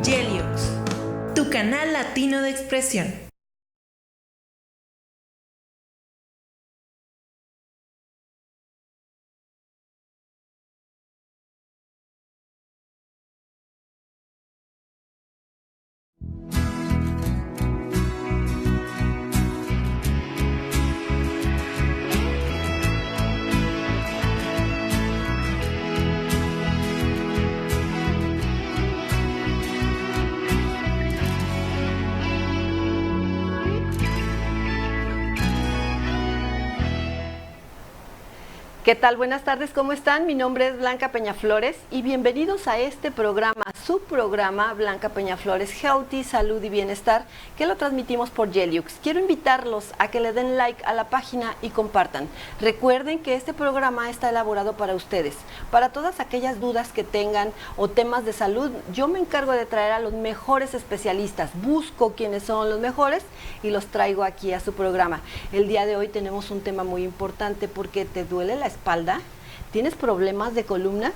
Geliox, tu canal latino de expresión. ¿Qué tal? Buenas tardes, ¿cómo están? Mi nombre es Blanca Peñaflores y bienvenidos a este programa, su programa Blanca Peñaflores Healthy, Salud y Bienestar, que lo transmitimos por Geliox. Quiero invitarlos a que le den like a la página y compartan. Recuerden que este programa está elaborado para ustedes, para todas aquellas dudas que tengan o temas de salud. Yo me encargo de traer a los mejores especialistas, busco quiénes son los mejores y los traigo aquí a su programa. El día de hoy tenemos un tema muy importante porque te duele la espalda, tienes problemas de columna,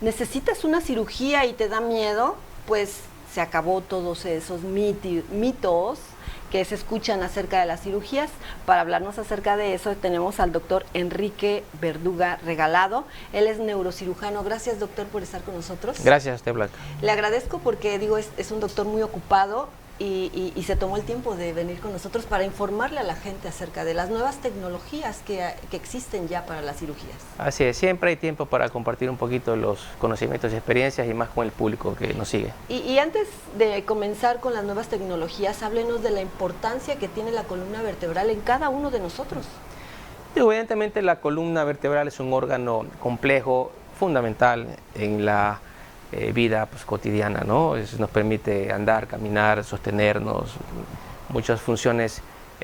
necesitas una cirugía y te da miedo, pues se acabó todos esos mitos que se escuchan acerca de las cirugías. Para hablarnos acerca de eso tenemos al doctor Enrique Verduga Regalado. Él es neurocirujano. Gracias, doctor, por estar con nosotros. Gracias a usted, Blanca. Le agradezco porque es un doctor muy ocupado y se tomó el tiempo de venir con nosotros para informarle a la gente acerca de las nuevas tecnologías que existen ya para las cirugías. Así es, siempre hay tiempo para compartir un poquito los conocimientos y experiencias y más con el público que nos sigue. Y antes de comenzar con las nuevas tecnologías, háblenos de la importancia que tiene la columna vertebral en cada uno de nosotros. Evidentemente la columna vertebral es un órgano complejo, fundamental en la vida pues, cotidiana, ¿no? Nos permite andar, caminar, sostenernos, muchas funciones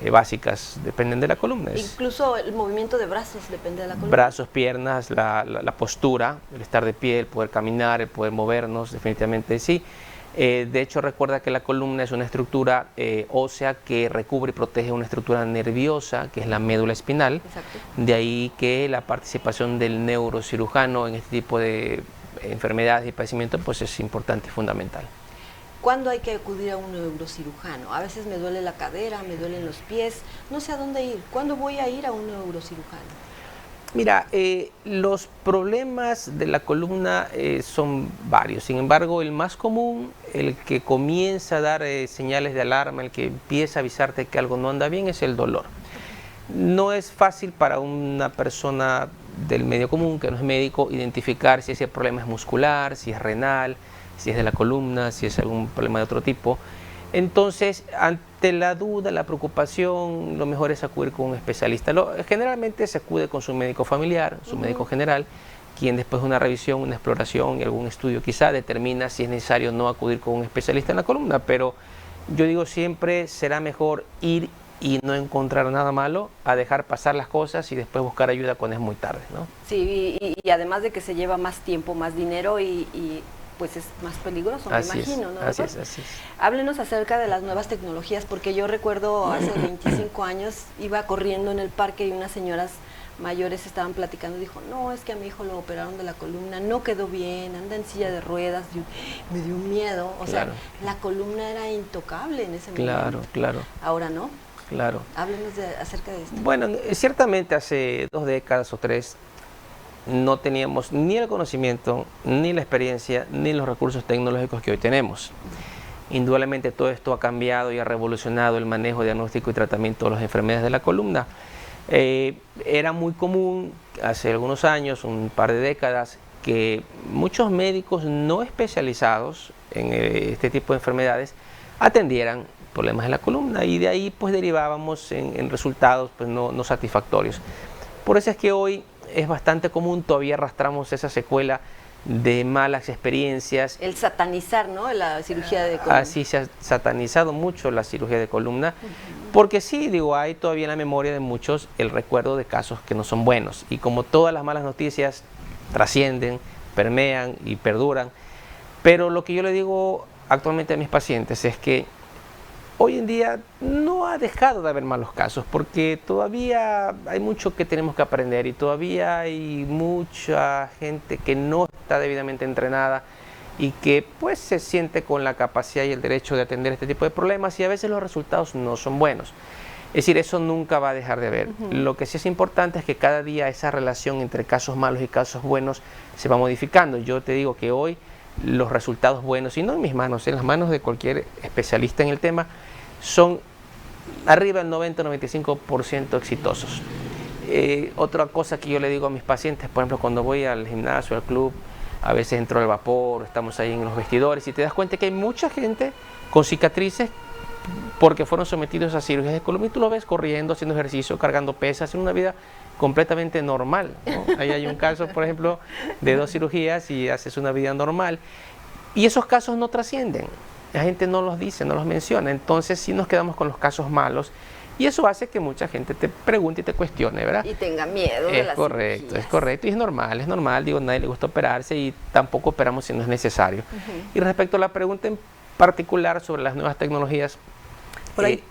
básicas dependen de la columna. Incluso el movimiento de brazos depende de la columna. Brazos, piernas, la postura, el estar de pie, el poder caminar, el poder movernos, definitivamente sí. De hecho, recuerda que la columna es una estructura ósea que recubre y protege una estructura nerviosa, que es la médula espinal. Exacto. De ahí que la participación del neurocirujano en este tipo de enfermedades y padecimientos pues es importante y fundamental. ¿Cuándo hay que acudir a un neurocirujano? A veces me duele la cadera, me duelen los pies, no sé a dónde ir. ¿Cuándo voy a ir a un neurocirujano? Mira, los problemas de la columna son varios, sin embargo el más común, el que comienza a dar señales de alarma, el que empieza a avisarte que algo no anda bien es el dolor. No es fácil para una persona del medio común, que no es médico, identificar si ese problema es muscular, si es renal, si es de la columna, si es algún problema de otro tipo. Entonces, ante la duda, la preocupación, lo mejor es acudir con un especialista. Generalmente se acude con su médico familiar, su médico general, quien después de una revisión, una exploración y algún estudio quizá determina si es necesario no acudir con un especialista en la columna, pero yo digo siempre será mejor ir y no encontrar nada malo a dejar pasar las cosas y después buscar ayuda cuando es muy tarde, ¿no? Sí, y además de que se lleva más tiempo, más dinero y pues es más peligroso, me imagino, ¿no? Así es. Háblenos acerca de las nuevas tecnologías, porque yo recuerdo hace 25 años iba corriendo en el parque y unas señoras mayores estaban platicando y dijo, no, es que a mi hijo lo operaron de la columna, no quedó bien, anda en silla de ruedas, me dio miedo, o sea, la columna era intocable en ese momento. Claro. Ahora no. Claro. Háblenos acerca de esto. Bueno, ciertamente hace 2 décadas o 3 no teníamos ni el conocimiento, ni la experiencia, ni los recursos tecnológicos que hoy tenemos. Indudablemente todo esto ha cambiado y ha revolucionado el manejo, diagnóstico y tratamiento de las enfermedades de la columna. Era muy común hace algunos años, un par de décadas, que muchos médicos no especializados en este tipo de enfermedades atendieran problemas de la columna y de ahí pues derivábamos en resultados pues no satisfactorios. Por eso es que hoy es bastante común, todavía arrastramos esa secuela de malas experiencias. El satanizar, ¿no? La cirugía de columna. Así se ha satanizado mucho la cirugía de columna, porque sí, digo, hay todavía en la memoria de muchos el recuerdo de casos que no son buenos. Y como todas las malas noticias trascienden, permean y perduran, pero lo que yo le digo actualmente a mis pacientes es que hoy en día no ha dejado de haber malos casos, porque todavía hay mucho que tenemos que aprender y todavía hay mucha gente que no está debidamente entrenada y que pues se siente con la capacidad y el derecho de atender este tipo de problemas, y a veces los resultados no son buenos. Es decir, eso nunca va a dejar de ver. Lo que sí es importante es que cada día esa relación entre casos malos y casos buenos se va modificando. Yo te digo que hoy los resultados buenos, y no en mis manos, en las manos de cualquier especialista en el tema, son arriba del 90-95% exitosos. Otra cosa que yo le digo a mis pacientes, por ejemplo, cuando voy al gimnasio, al club, a veces entro al vapor, estamos ahí en los vestidores y te das cuenta que hay mucha gente con cicatrices porque fueron sometidos a cirugías de columna y tú lo ves corriendo, haciendo ejercicio, cargando pesas, haciendo una vida completamente normal, ¿no? Ahí hay un caso, por ejemplo, de 2 cirugías y haces una vida normal. Y esos casos no trascienden, la gente no los dice, no los menciona, entonces sí nos quedamos con los casos malos. Y eso hace que mucha gente te pregunte y te cuestione, ¿verdad? Y tenga miedo de las cirugías. Es correcto, y es normal, digo, a nadie le gusta operarse y tampoco operamos si no es necesario. Y respecto a la pregunta en particular sobre las nuevas tecnologías,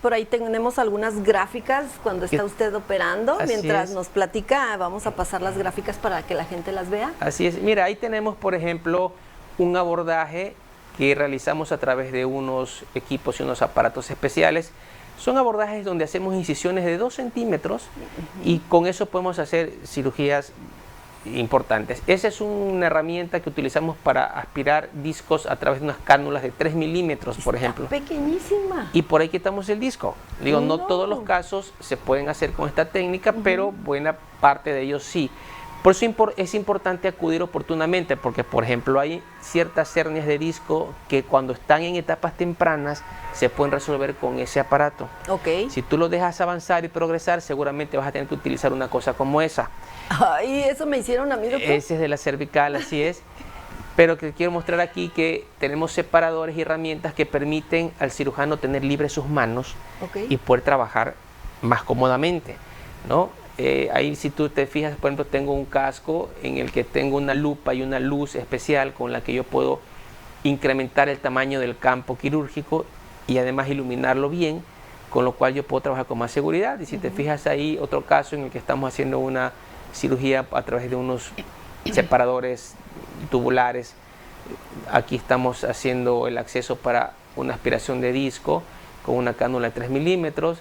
por ahí tenemos algunas gráficas cuando está usted operando. Mientras nos platica, vamos a pasar las gráficas para que la gente las vea. Así es, mira, ahí tenemos, por ejemplo, un abordaje que realizamos a través de unos equipos y unos aparatos especiales. Son abordajes donde hacemos incisiones de 2 centímetros y con eso podemos hacer cirugías importantes. Esa es una herramienta que utilizamos para aspirar discos a través de unas cánulas de 3 milímetros, por ejemplo. Pequeñísima. Y por ahí quitamos el disco. Digo, no todos los casos se pueden hacer con esta técnica, pero buena parte de ellos sí. Por eso es importante acudir oportunamente, porque por ejemplo hay ciertas hernias de disco que cuando están en etapas tempranas se pueden resolver con ese aparato. Si tú lo dejas avanzar y progresar, seguramente vas a tener que utilizar una cosa como esa. Ay, eso me hicieron a mí, doctor. Ese es de la cervical, así es. Pero que quiero mostrar aquí que tenemos separadores y herramientas que permiten al cirujano tener libres sus manos y poder trabajar más cómodamente, ¿no? Ahí si tú te fijas, por ejemplo, tengo un casco en el que tengo una lupa y una luz especial con la que yo puedo incrementar el tamaño del campo quirúrgico y además iluminarlo bien, con lo cual yo puedo trabajar con más seguridad. Y si te fijas ahí, otro caso en el que estamos haciendo una cirugía a través de unos separadores tubulares, aquí estamos haciendo el acceso para una aspiración de disco con una cánula de 3 milímetros.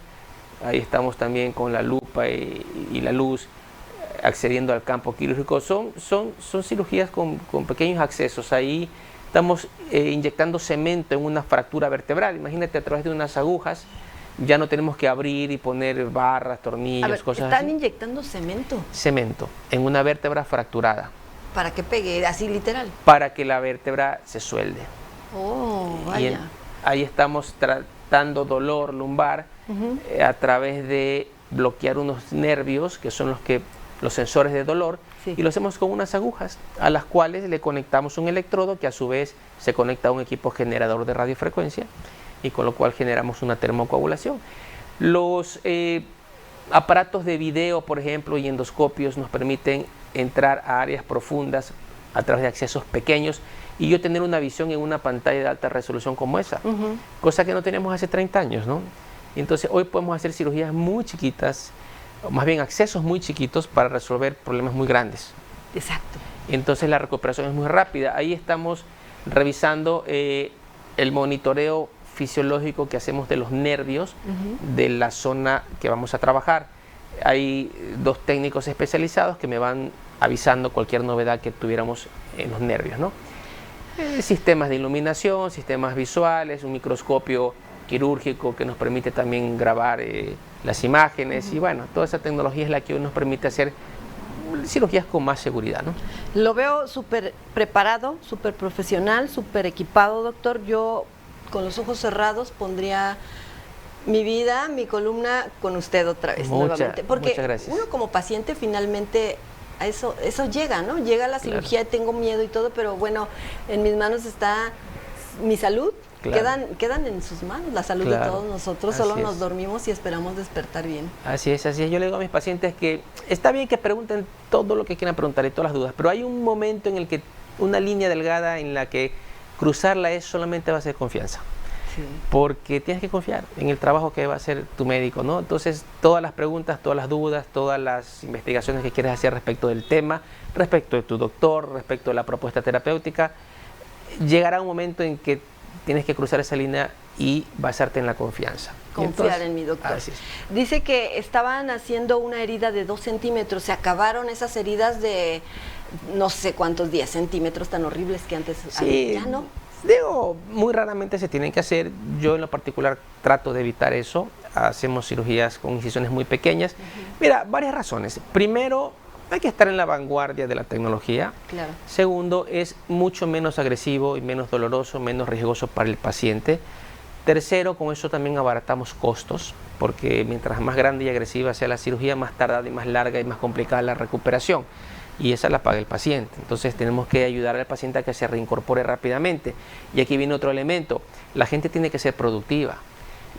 Ahí estamos también con la lupa y la luz accediendo al campo quirúrgico. Son cirugías con pequeños accesos. Ahí estamos inyectando cemento en una fractura vertebral. Imagínate, a través de unas agujas ya no tenemos que abrir y poner barras, tornillos, cosas así. ¿Están inyectando cemento? Cemento en una vértebra fracturada. ¿Para que pegue? Así literal. Para que la vértebra se suelde. Oh, vaya. Ahí estamos tratando dolor lumbar a través de bloquear unos nervios que son los sensores de dolor, y lo hacemos con unas agujas a las cuales le conectamos un electrodo que a su vez se conecta a un equipo generador de radiofrecuencia, y con lo cual generamos una termocoagulación. Los aparatos de video, por ejemplo, y endoscopios nos permiten entrar a áreas profundas a través de accesos pequeños y yo tener una visión en una pantalla de alta resolución como esa, cosa que no teníamos hace 30 años, ¿no? Y entonces hoy podemos hacer cirugías muy chiquitas, o más bien accesos muy chiquitos para resolver problemas muy grandes. Exacto. Entonces la recuperación es muy rápida. Ahí estamos revisando el monitoreo fisiológico que hacemos de los nervios de la zona que vamos a trabajar. Hay 2 técnicos especializados que me van avisando cualquier novedad que tuviéramos en los nervios, ¿no? Sistemas de iluminación, sistemas visuales, un microscopio quirúrgico que nos permite también grabar las imágenes, y bueno, toda esa tecnología es la que hoy nos permite hacer cirugías con más seguridad, ¿no? Lo veo súper preparado, súper profesional, súper equipado, doctor. Yo con los ojos cerrados pondría mi vida, mi columna con usted otra vez, nuevamente. Porque muchas gracias. Uno como paciente finalmente a eso llega, ¿no? Llega a la cirugía, tengo miedo y todo, pero bueno, en mis manos está mi salud. Quedan en sus manos la salud de todos nosotros, solo nos dormimos y esperamos despertar bien. Así es. Yo le digo a mis pacientes que está bien que pregunten todo lo que quieran preguntar y todas las dudas, pero hay un momento en el que una línea delgada en la que cruzarla es solamente a base de confianza. Porque tienes que confiar en el trabajo que va a hacer tu médico, ¿no? Entonces, todas las preguntas, todas las dudas, todas las investigaciones que quieres hacer respecto del tema, respecto de tu doctor, respecto de la propuesta terapéutica, llegará un momento en que tienes que cruzar esa línea y basarte en la confianza. Confiar en mi doctor. Así es. Dice que estaban haciendo una herida de 2 centímetros, se acabaron esas heridas de no sé cuántos 10 centímetros tan horribles que antes Sí, ya no. digo, muy raramente se tienen que hacer. Yo en lo particular trato de evitar eso. Hacemos cirugías con incisiones muy pequeñas. Mira, varias razones. Primero, hay que estar en la vanguardia de la tecnología. Claro. Segundo, es mucho menos agresivo y menos doloroso, menos riesgoso para el paciente. Tercero, con eso también abaratamos costos, porque mientras más grande y agresiva sea la cirugía, más tardada y más larga y más complicada la recuperación. Y esa la paga el paciente. Entonces tenemos que ayudar al paciente a que se reincorpore rápidamente. Y aquí viene otro elemento. La gente tiene que ser productiva.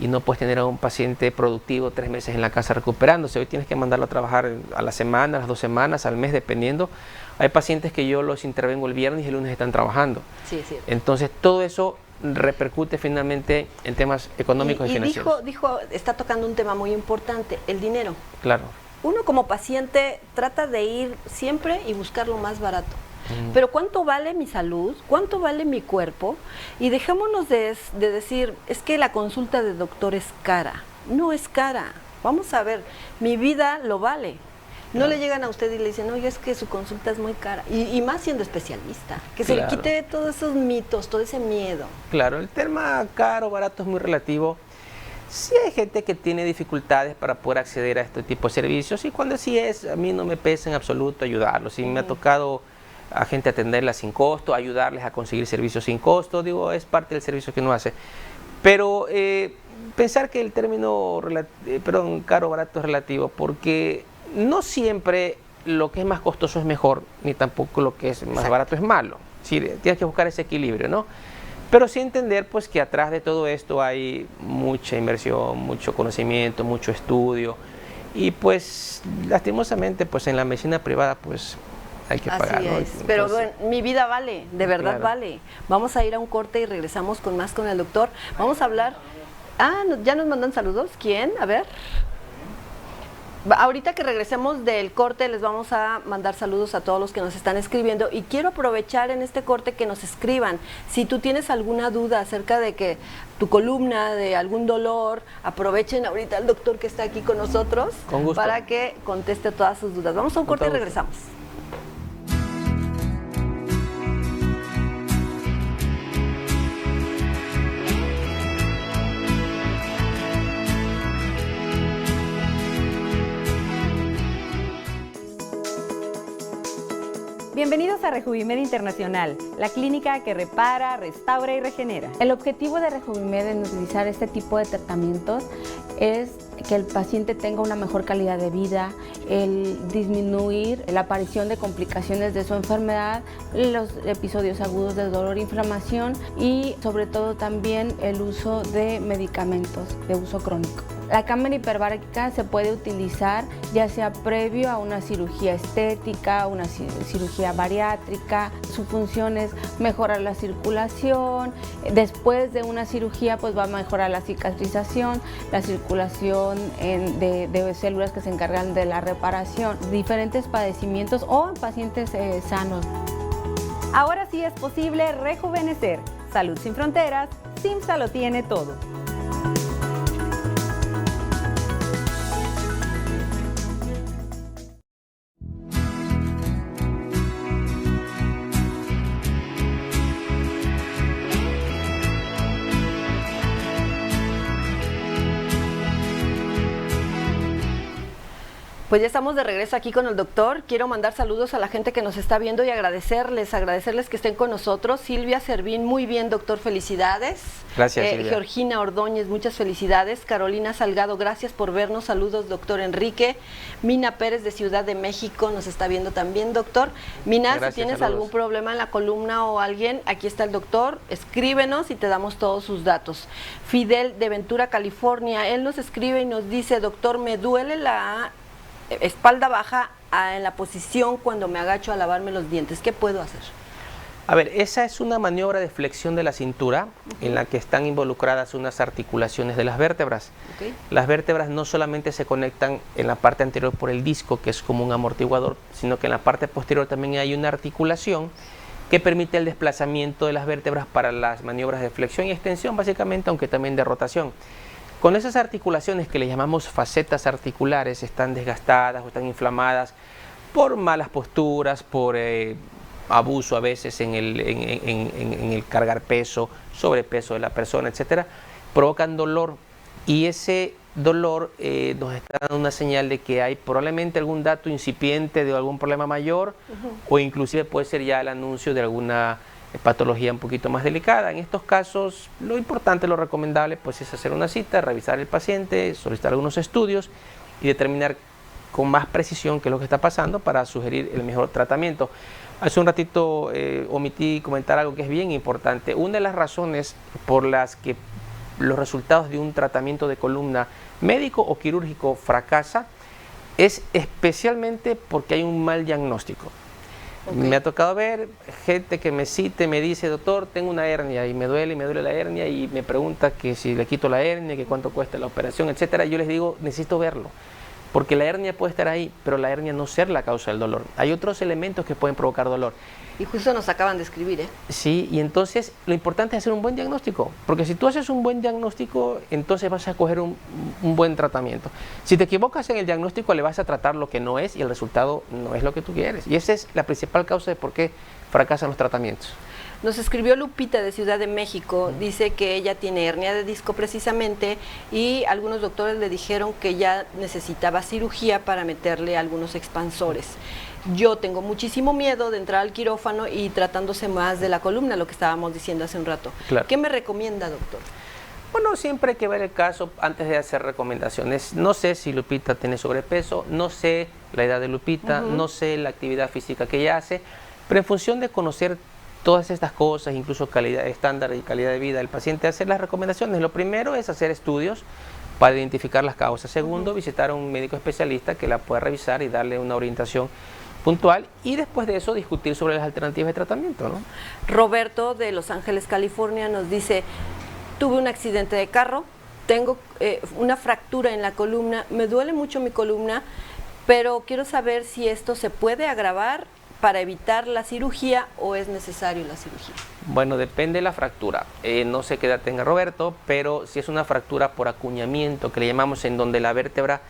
Y no puedes tener a un paciente productivo 3 meses en la casa recuperándose. Hoy tienes que mandarlo a trabajar a la semana, a las 2 semanas, al mes, dependiendo. Hay pacientes que yo los intervengo el viernes y el lunes están trabajando. Sí, sí. Entonces todo eso repercute finalmente en temas económicos y financieros. Dijo, está tocando un tema muy importante, el dinero. Claro. Uno como paciente trata de ir siempre y buscar lo más barato. Pero ¿cuánto vale mi salud? ¿Cuánto vale mi cuerpo? Y dejémonos de decir, es que la consulta de doctor es cara. No es cara. Vamos a ver, mi vida lo vale. No le llegan a usted y le dicen, oye, es que su consulta es muy cara. Y más siendo especialista. Que se le quite todos esos mitos, todo ese miedo. Claro, el tema caro, barato es muy relativo. Sí hay gente que tiene dificultades para poder acceder a este tipo de servicios y cuando así es, a mí no me pesa en absoluto ayudarlos. Y me ha tocado a gente atenderla sin costo, ayudarles a conseguir servicios sin costo, digo, es parte del servicio que uno hace. Pero pensar que el término caro, barato es relativo, porque no siempre lo que es más costoso es mejor, ni tampoco lo que es más barato es malo. Sí, tienes que buscar ese equilibrio, ¿no? Pero sí entender pues que atrás de todo esto hay mucha inversión, mucho conocimiento, mucho estudio y pues lastimosamente pues en la medicina privada pues hay que pagar, ¿no? Así es, pero bueno, mi vida vale, de verdad vale. Vamos a ir a un corte y regresamos con más con el doctor. Vamos a hablar, ya nos mandan saludos, ¿quién? A ver. Ahorita que regresemos del corte les vamos a mandar saludos a todos los que nos están escribiendo y quiero aprovechar en este corte que nos escriban. Si tú tienes alguna duda acerca de que tu columna, de algún dolor, aprovechen ahorita al doctor que está aquí con nosotros para que conteste todas sus dudas. Vamos a un corte y regresamos. Bienvenidos a Rejuvimed Internacional, la clínica que repara, restaura y regenera. El objetivo de Rejuvimed en utilizar este tipo de tratamientos es que el paciente tenga una mejor calidad de vida, el disminuir la aparición de complicaciones de su enfermedad, los episodios agudos de dolor e inflamación y sobre todo también el uso de medicamentos de uso crónico. La cámara hiperbárica se puede utilizar ya sea previo a una cirugía estética, una cirugía bariátrica. Su función es mejorar la circulación. Después de una cirugía pues va a mejorar la cicatrización, la circulación de células que se encargan de la reparación, diferentes padecimientos o en pacientes sanos. Ahora sí es posible rejuvenecer. Salud sin fronteras, SIMSA lo tiene todo. Pues ya estamos de regreso aquí con el doctor. Quiero mandar saludos a la gente que nos está viendo y agradecerles que estén con nosotros. Silvia Servín, muy bien, doctor, felicidades. Gracias, Silvia. Georgina Ordóñez, muchas felicidades. Carolina Salgado, gracias por vernos. Saludos, doctor Enrique. Mina Pérez de Ciudad de México nos está viendo también, doctor. Mina, gracias, si tienes algún problema en la columna o alguien, aquí está el doctor. Escríbenos y te damos todos sus datos. Fidel de Ventura, California, él nos escribe y nos dice, doctor, me duele la espalda baja en la posición cuando me agacho a lavarme los dientes. ¿Qué puedo hacer? A ver, esa es una maniobra de flexión de la cintura en la que están involucradas unas articulaciones de las vértebras. Las vértebras no solamente se conectan en la parte anterior por el disco, que es como un amortiguador, sino que en la parte posterior también hay una articulación que permite el desplazamiento de las vértebras para las maniobras de flexión y extensión, básicamente, aunque también de rotación. Con esas articulaciones que le llamamos facetas articulares están desgastadas o están inflamadas por malas posturas, por abuso a veces en el cargar peso, sobrepeso de la persona, etcétera, provocan dolor, y ese dolor nos está dando una señal de que hay probablemente algún dato incipiente de algún problema mayor, o inclusive puede ser ya el anuncio de alguna patología un poquito más delicada. En estos casos, lo importante, lo recomendable, pues es hacer una cita, revisar el paciente, solicitar algunos estudios y determinar con más precisión qué es lo que está pasando para sugerir el mejor tratamiento. Hace un ratito omití comentar algo que es bien importante. Una de las razones por las que los resultados de un tratamiento de columna médico o quirúrgico fracasa es especialmente porque hay un mal diagnóstico. Me ha tocado ver gente que me cite, me dice, doctor, tengo una hernia y me duele la hernia, y me pregunta que si le quito la hernia, que cuánto cuesta la operación, etcétera. Yo les digo, necesito verlo, porque la hernia puede estar ahí, pero la hernia no ser la causa del dolor. Hay otros elementos que pueden provocar dolor. Y justo nos acaban de escribir, ¿eh? Sí, y entonces lo importante es hacer un buen diagnóstico, porque si tú haces un buen diagnóstico, entonces vas a coger un buen tratamiento. Si te equivocas en el diagnóstico, le vas a tratar lo que no es y el resultado no es lo que tú quieres. Y esa es la principal causa de por qué fracasan los tratamientos. Nos escribió Lupita de Ciudad de México, dice que ella tiene hernia de disco precisamente, y algunos doctores le dijeron que ya necesitaba cirugía para meterle algunos expansores. Yo tengo muchísimo miedo de entrar al quirófano y tratándose más de la columna, lo que estábamos diciendo hace un rato. Claro. ¿Qué me recomienda, doctor? Bueno, siempre hay que ver el caso antes de hacer recomendaciones. No sé si Lupita tiene sobrepeso, no sé la edad de Lupita, no sé la actividad física que ella hace, pero en función de conocer todas estas cosas, incluso calidad estándar y calidad de vida del paciente, hacer las recomendaciones. Lo primero es hacer estudios para identificar las causas. Segundo, visitar a un médico especialista que la pueda revisar y darle una orientación puntual, y después de eso discutir sobre las alternativas de tratamiento, ¿no? Roberto de Los Ángeles, California, nos dice: tuve un accidente de carro, tengo una fractura en la columna, me duele mucho mi columna, pero quiero saber si esto se puede agravar para evitar la cirugía o es necesario la cirugía. Bueno, depende de la fractura. No sé qué edad tenga Roberto, pero si es una fractura por acuñamiento, que le llamamos, en donde la vértebra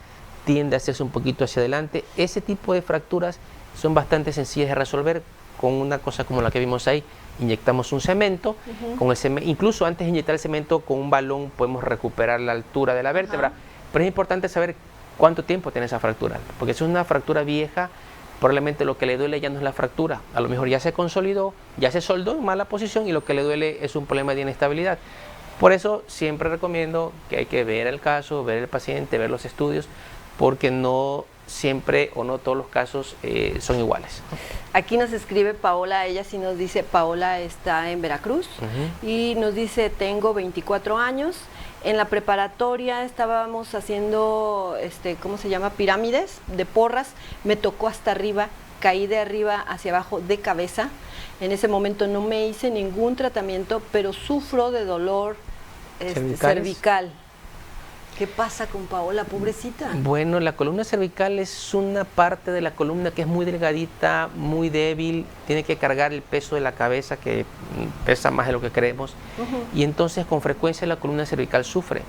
tiende a hacerse un poquito hacia adelante, ese tipo de fracturas son bastante sencillas de resolver con una cosa como la que vimos ahí. Inyectamos un cemento, con el cemento, incluso antes de inyectar el cemento, con un balón podemos recuperar la altura de la vértebra. Pero es importante saber cuánto tiempo tiene esa fractura, porque si es una fractura vieja, probablemente lo que le duele ya no es la fractura, a lo mejor ya se consolidó, ya se soldó en mala posición, y lo que le duele es un problema de inestabilidad. Por eso siempre recomiendo que hay que ver el caso, ver el paciente, ver los estudios, porque no siempre o no todos los casos son iguales. Aquí nos escribe Paola, ella sí nos dice, Paola está en Veracruz, y nos dice: tengo 24 años, en la preparatoria estábamos haciendo, ¿cómo se llama?, pirámides de porras, me tocó hasta arriba, caí de arriba hacia abajo de cabeza, en ese momento no me hice ningún tratamiento, pero sufro de dolor cervical. ¿Qué pasa con Paola, pobrecita? Bueno, la columna cervical es una parte de la columna que es muy delgadita, muy débil, tiene que cargar el peso de la cabeza, que pesa más de lo que creemos, y entonces con frecuencia la columna cervical sufre.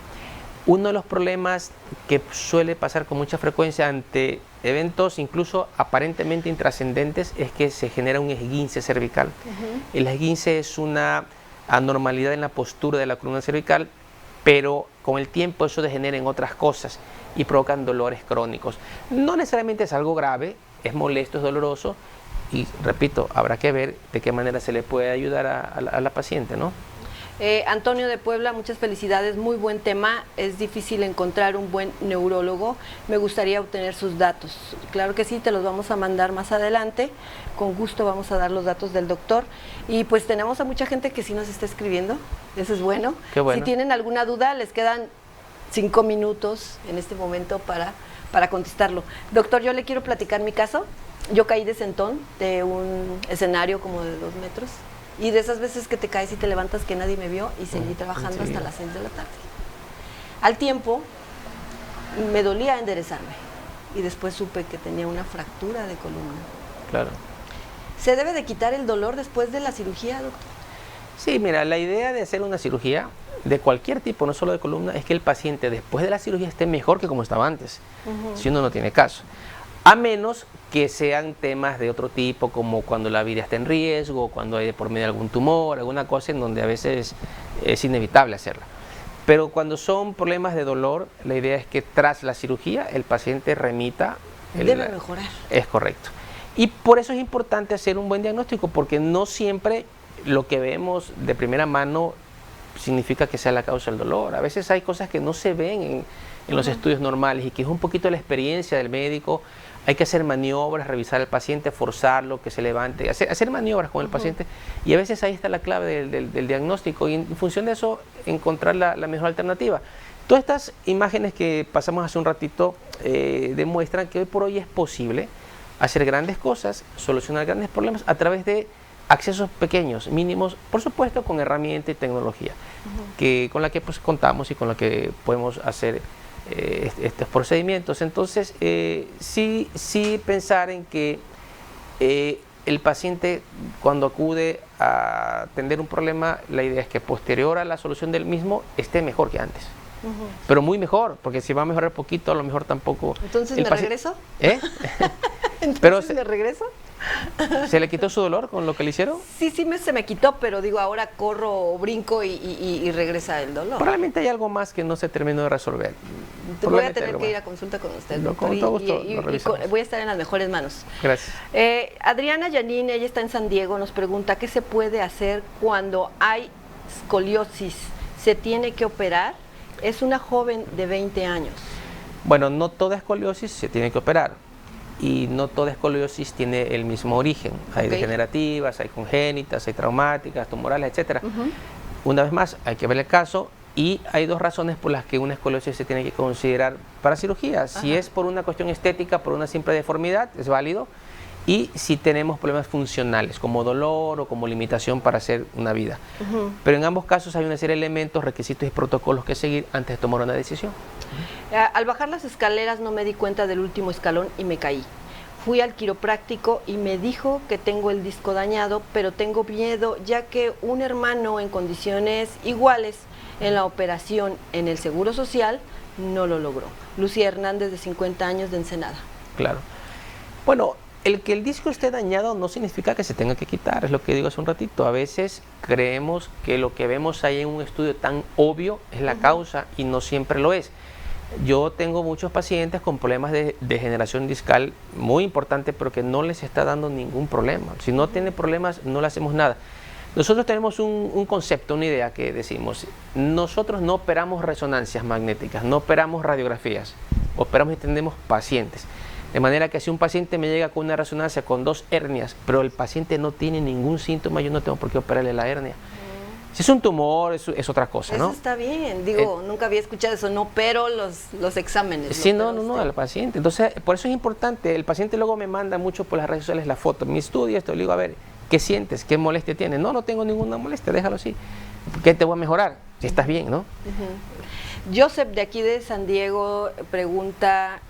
Uno de los problemas que suele pasar con mucha frecuencia ante eventos incluso aparentemente intrascendentes es que se genera un esguince cervical. El esguince es una anormalidad en la postura de la columna cervical, pero con el tiempo eso degenera en otras cosas y provocan dolores crónicos. No necesariamente es algo grave, es molesto, es doloroso, y repito, habrá que ver de qué manera se le puede ayudar a la paciente, ¿no? Antonio de Puebla, muchas felicidades, muy buen tema. Es difícil encontrar un buen neurólogo, me gustaría obtener sus datos. Claro que sí, te los vamos a mandar más adelante, con gusto vamos a dar los datos del doctor. Y pues tenemos a mucha gente que sí nos está escribiendo, eso es bueno. Qué bueno. Si tienen alguna duda, les quedan 5 minutos en este momento para contestarlo. Doctor, yo le quiero platicar mi caso. Yo caí de sentón de un escenario como de 2 metros. Y de esas veces que te caes y te levantas que nadie me vio, y seguí trabajando hasta las 6 de la tarde. Al tiempo, me dolía enderezarme, y después supe que tenía una fractura de columna. Claro. ¿Se debe de quitar el dolor después de la cirugía, doctor? Sí, mira, la idea de hacer una cirugía de cualquier tipo, no solo de columna, es que el paciente después de la cirugía esté mejor que como estaba antes, si uno no tiene caso. A menos que sean temas de otro tipo, como cuando la vida está en riesgo, cuando hay de por medio algún tumor, alguna cosa en donde a veces es inevitable hacerla. Pero cuando son problemas de dolor, la idea es que tras la cirugía el paciente remita. Debe mejorar. Es correcto. Y por eso es importante hacer un buen diagnóstico, porque no siempre lo que vemos de primera mano significa que sea la causa del dolor. A veces hay cosas que no se ven en los estudios normales y que es un poquito la experiencia del médico. Hay que hacer maniobras, revisar al paciente, forzarlo, que se levante, hacer maniobras con el paciente, y a veces ahí está la clave del diagnóstico, y en función de eso encontrar la mejor alternativa. Todas estas imágenes que pasamos hace un ratito demuestran que hoy por hoy es posible hacer grandes cosas, solucionar grandes problemas a través de accesos pequeños, mínimos, por supuesto con herramienta y tecnología, con la que pues contamos y con la que podemos hacer estos procedimientos. Entonces, sí pensar en que el paciente, cuando acude a atender un problema, la idea es que posterior a la solución del mismo esté mejor que antes. Pero muy mejor, porque si va a mejorar poquito, a lo mejor tampoco. ¿Entonces me regreso? Entonces ¿me regreso? ¿Se le quitó su dolor con lo que le hicieron? Sí, se me quitó, pero digo, ahora corro o brinco y regresa el dolor. Probablemente hay algo más que no se terminó de resolver. Voy a tener que ir a consulta con usted, doctor. Con todo gusto lo revisamos. Voy a estar en las mejores manos. Gracias. Adriana Yanin, ella está en San Diego, nos pregunta, ¿qué se puede hacer cuando hay escoliosis? ¿Se tiene que operar? Es una joven de 20 años. Bueno, no toda escoliosis se tiene que operar. Y no toda escoliosis tiene el mismo origen. Hay degenerativas, hay congénitas, hay traumáticas, tumorales, etcétera. Una vez más, hay que ver el caso, y hay dos razones por las que una escoliosis se tiene que considerar para cirugía. Si es por una cuestión estética, por una simple deformidad, es válido. Y si tenemos problemas funcionales, como dolor o como limitación para hacer una vida. Pero en ambos casos hay una serie de elementos, requisitos y protocolos que seguir antes de tomar una decisión. Al bajar las escaleras no me di cuenta del último escalón y me caí. Fui al quiropráctico y me dijo que tengo el disco dañado, pero tengo miedo ya que un hermano en condiciones iguales en la operación en el Seguro Social no lo logró. Lucía Hernández, de 50 años, de Ensenada. Claro. Bueno, el que el disco esté dañado no significa que se tenga que quitar, es lo que digo hace un ratito. A veces creemos que lo que vemos ahí en un estudio tan obvio es la causa, y no siempre lo es. Yo tengo muchos pacientes con problemas de degeneración discal muy importantes, pero que no les está dando ningún problema. Si no tiene problemas, no le hacemos nada. Nosotros tenemos un concepto, una idea que decimos: nosotros no operamos resonancias magnéticas, no operamos radiografías, operamos y atendemos pacientes. De manera que si un paciente me llega con una resonancia con 2 hernias, pero el paciente no tiene ningún síntoma, yo no tengo por qué operarle la hernia. Si es un tumor, es otra cosa, ¿no? Eso está bien, digo, nunca había escuchado eso, no opero los exámenes. Sí, no, al paciente. Entonces, por eso es importante. El paciente luego me manda mucho por las redes sociales la foto, mi estudio, esto, le digo, a ver, ¿qué sientes? ¿Qué molestia tienes? No tengo ninguna molestia, déjalo así. ¿Qué te voy a mejorar? Si estás bien, ¿no? Joseph, de aquí de San Diego, pregunta: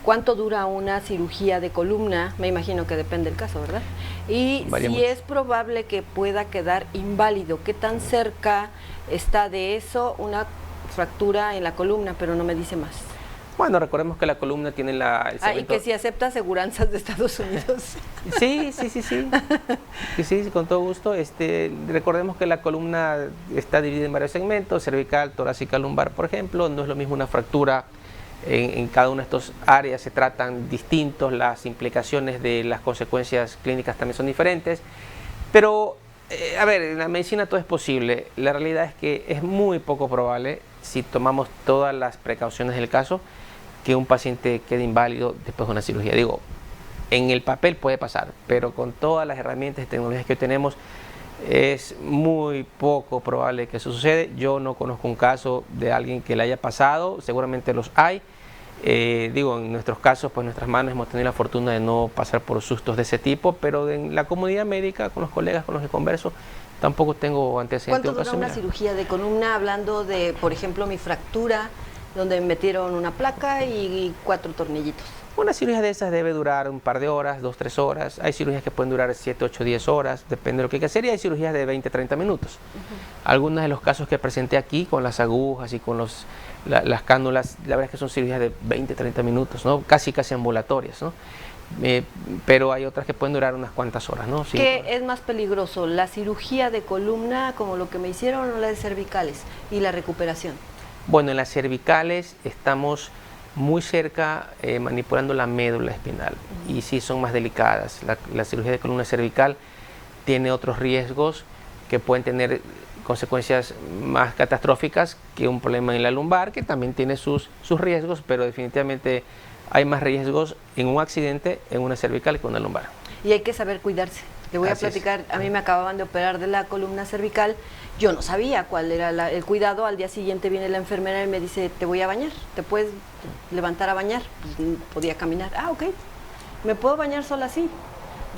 ¿cuánto dura una cirugía de columna? Me imagino que depende del caso, ¿verdad? Y Varía si mucho. es probable que pueda quedar inválido, ¿qué tan cerca está de eso una fractura en la columna? Pero no me dice más. Bueno, recordemos que la columna tiene el Y segmento... que si acepta aseguranzas de Estados Unidos. Sí. Sí, con todo gusto. Recordemos que la columna está dividida en varios segmentos: cervical, torácica, lumbar, por ejemplo. No es lo mismo una fractura. En cada una de estas áreas se tratan distintos, las implicaciones de las consecuencias clínicas también son diferentes. Pero, a ver, en la medicina todo es posible. La realidad es que es muy poco probable, si tomamos todas las precauciones del caso, que un paciente quede inválido después de una cirugía. Digo, en el papel puede pasar, pero con todas las herramientas y tecnologías que tenemos, es muy poco probable que eso suceda. Yo no conozco un caso de alguien que le haya pasado, seguramente los hay. Digo, en nuestros casos, pues nuestras manos hemos tenido la fortuna de no pasar por sustos de ese tipo, pero en la comunidad médica, con los colegas con los que converso, tampoco tengo antecedentes. ¿Cuánto dura una cirugía de columna? Hablando de, por ejemplo, mi fractura, donde me metieron una placa y 4 tornillitos. Una cirugía de esas debe durar un par de horas, 2, 3 horas. Hay cirugías que pueden durar 7, 8, 10 horas, depende de lo que hay que hacer. Y hay cirugías de 20, 30 minutos. Algunos de los casos que presenté aquí con las agujas y con las cánulas, la verdad es que son cirugías de 20, 30 minutos, ¿no? Casi ambulatorias, ¿no? Pero hay otras que pueden durar unas cuantas horas, ¿no? ¿Qué es más peligroso, la cirugía de columna, como lo que me hicieron, o la de cervicales, y la recuperación? Bueno, en las cervicales estamos muy cerca manipulando la médula espinal y sí son más delicadas. La cirugía de columna cervical tiene otros riesgos que pueden tener consecuencias más catastróficas que un problema en la lumbar, que también tiene sus riesgos, pero definitivamente hay más riesgos en un accidente en una cervical que en una lumbar. Y hay que saber cuidarse. Le voy a platicar, a mí me acababan de operar de la columna cervical, yo no sabía cuál era el cuidado. Al día siguiente viene la enfermera y me dice, te voy a bañar, ¿te puedes levantar a bañar? Pues, podía caminar. Ah, ok, ¿me puedo bañar sola así?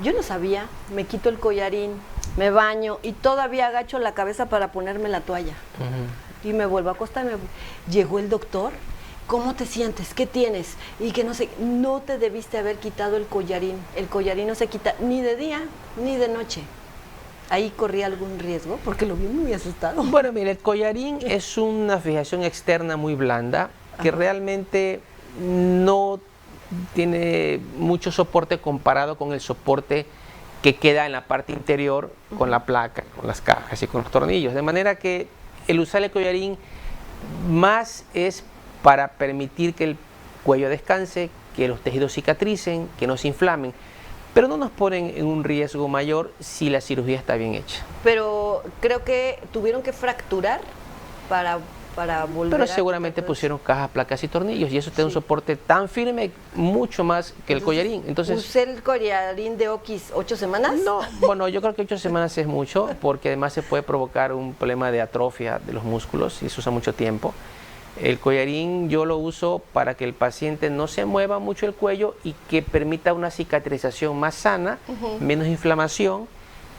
Yo no sabía, me quito el collarín, me baño y todavía agacho la cabeza para ponerme la toalla. Y me vuelvo a acostar. Llegó el doctor, ¿cómo te sientes? ¿Qué tienes? Y que no sé, no te debiste haber quitado el collarín. El collarín no se quita ni de día ni de noche. ¿Ahí corría algún riesgo? Porque lo vi muy asustado. Bueno, mire, el collarín es una fijación externa muy blanda que realmente no tiene mucho soporte comparado con el soporte que queda en la parte interior con la placa, con las cajas y con los tornillos. De manera que el usar el collarín más es para permitir que el cuello descanse, que los tejidos cicatricen, que no se inflamen, pero no nos ponen en un riesgo mayor si la cirugía está bien hecha. Pero creo que tuvieron que fracturar para volver Pero seguramente pusieron cajas, placas y tornillos, y eso tiene un soporte tan firme, mucho más que el collarín. Entonces, ¿usé el collarín de Oquis 8 semanas? No, bueno, yo creo que 8 semanas es mucho, porque además se puede provocar un problema de atrofia de los músculos y se usa mucho tiempo. El collarín yo lo uso para que el paciente no se mueva mucho el cuello y que permita una cicatrización más sana, menos inflamación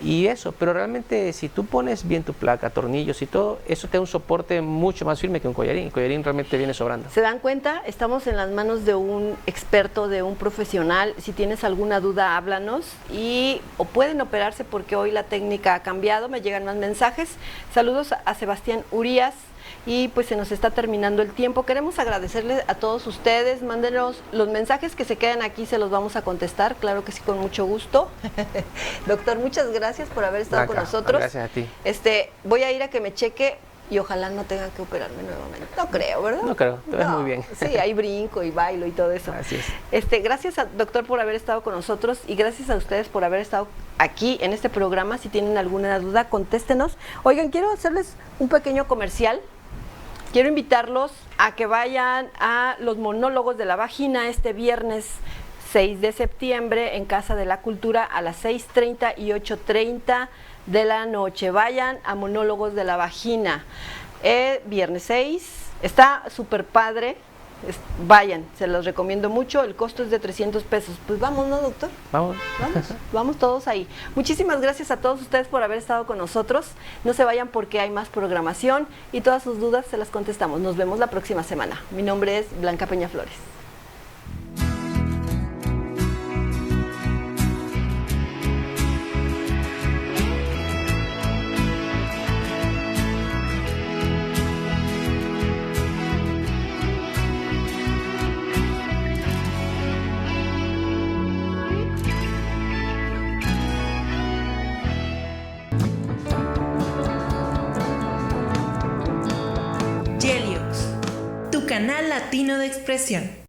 y eso. Pero realmente si tú pones bien tu placa, tornillos y todo, eso te da un soporte mucho más firme que un collarín. El collarín realmente viene sobrando. ¿Se dan cuenta? Estamos en las manos de un experto, de un profesional. Si tienes alguna duda, háblanos. O pueden operarse porque hoy la técnica ha cambiado. Me llegan más mensajes. Saludos a Sebastián Urías. Y pues se nos está terminando el tiempo. Queremos agradecerles a todos ustedes. Mándenos los mensajes que se quedan aquí, se los vamos a contestar. Claro que sí, con mucho gusto. Doctor, muchas gracias por haber estado con nosotros. Gracias a ti. Voy a ir a que me cheque y ojalá no tenga que operarme nuevamente. No creo, ¿verdad? No creo, te ves muy bien. Sí, ahí brinco y bailo y todo eso. Así es. Gracias, doctor, por haber estado con nosotros y gracias a ustedes por haber estado aquí en este programa. Si tienen alguna duda, contéstenos. Oigan, quiero hacerles un pequeño comercial. Quiero invitarlos a que vayan a los monólogos de la vagina este viernes 6 de septiembre en Casa de la Cultura a las 6:30 y 8:30 de la noche. Vayan a monólogos de la vagina. Viernes 6, está súper padre. Vayan, se los recomiendo mucho. El costo es de 300 pesos. Pues vamos, ¿no, doctor? Vamos. Vamos todos ahí. Muchísimas gracias a todos ustedes por haber estado con nosotros. No se vayan porque hay más programación y todas sus dudas se las contestamos. Nos vemos la próxima semana. Mi nombre es Blanca Peñaflores. Geliox, tu canal latino de expresión.